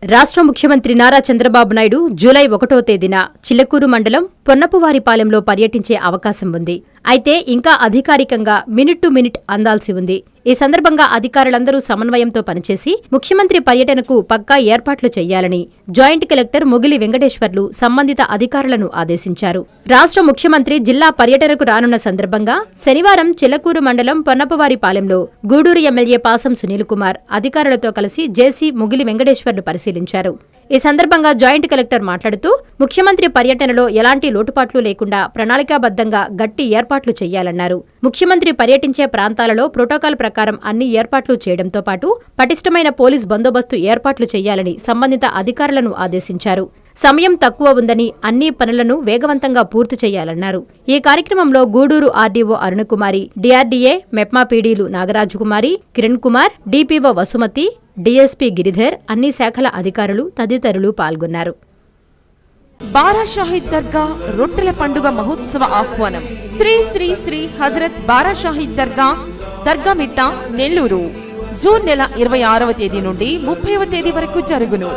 రాష్ట్ర ముఖ్యమంత్రి నారా చంద్రబాబు నాయుడు జూలై 1వ తేదీన చిలకూరు మండలం పొన్నపువారిపాలెంలో పర్యటించే అవకాశం ఉంది. అయితే ఇంకా అధికారికంగా మినిట్ టు మినిట్ అందాల్సి ఉంది. ఈ సందర్భంగా అధికారులందరూ సమన్వయంతో పనిచేసి ముఖ్యమంత్రి పర్యటనకు పక్కా ఏర్పాట్లు చేయాలని జాయింట్ కలెక్టర్ ముగిలి వెంకటేశ్వర్లు సంబంధిత అధికారులను ఆదేశించారు. రాష్ట్ర ముఖ్యమంత్రి జిల్లా పర్యటనకు రానున్న సందర్భంగా శనివారం చిలకూరు మండలం పొన్నపువారిపాలెంలో గూడూరు ఎమ్మెల్యే పాసం సునీల్ కుమార్ అధికారులతో కలిసి జేసీ ముగిలి వెంకటేశ్వర్లు పరిశీలించారు. ఈ సందర్భంగా జాయింట్ కలెక్టర్ మాట్లాడుతూ ముఖ్యమంత్రి పర్యటనలో ఎలాంటి లోటుపాట్లు లేకుండా ప్రణాళికాబద్దంగా గట్టి ఏర్పాట్లు చేయాలన్నారు. ముఖ్యమంత్రి పర్యటించే ప్రాంతాలలో ప్రోటోకాల్ ప్రకారం అన్ని ఏర్పాట్లు చేయడంతో పాటు పటిష్టమైన పోలీస్ బందోబస్తు ఏర్పాట్లు చేయాలని సంబంధిత అధికారులను ఆదేశించారు. సమయం తక్కువ ఉందని అన్ని పనులను వేగవంతంగా పూర్తి చేయాలన్నారు. ఈ కార్యక్రమంలో గూడూరు ఆర్డీఓ అరుణకుమారి, డీఆర్డీఏ, మెప్మా పీడీలు నాగరాజుకుమారి, కిరణ్ కుమార్, డీపీఓ వసుమతి, డీఎస్పీ గిరిధర్, అన్ని శాఖల అధికారులు తదితరులు పాల్గొన్నారు. బారా షాహిద్ దర్గా రొట్టెల పండుగ మహోత్సవ ఆహ్వానం. శ్రీ శ్రీ శ్రీ హజరత్ బారా షాహిద్ దర్గా మిట్ట, నెల్లూరు. జూన్ నెల 26వ తేదీ నుండి 30వ తేదీ వరకు జరుగును.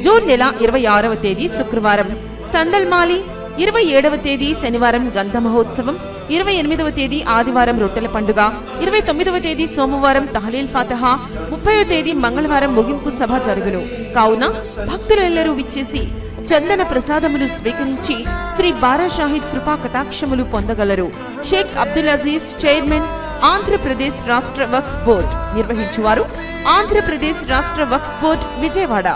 జూన్ నెల 26వ తేదీ శుక్రవారం సందల్మాలి, 27వ తేదీ శనివారం గంధ మహోత్సవం, 28వ తేదీ ఆదివారం రొట్టెల పండుగ, 29వ తేదీ సోమవారం తహలీల్ ఫాతహా, 30వ తేదీ మంగళవారం ముగింపు సభ జరుగును. కావున భక్తులెల్లరూ విచ్చేసి చందన ప్రసాదములు స్వీకరించి శ్రీ బారా షాహిద్ కృపా కటాక్షములు పొందగలరు. షేక్ అబ్దుల్ అజీజ్, చైర్మన్, ఆంధ్రప్రదేశ్ రాష్ట్ర వక్ఫ్ బోర్డ్. నిర్వహించువారు ఆంధ్రప్రదేశ్ రాష్ట్ర వక్ఫ్ బోర్డ్, విజయవాడ.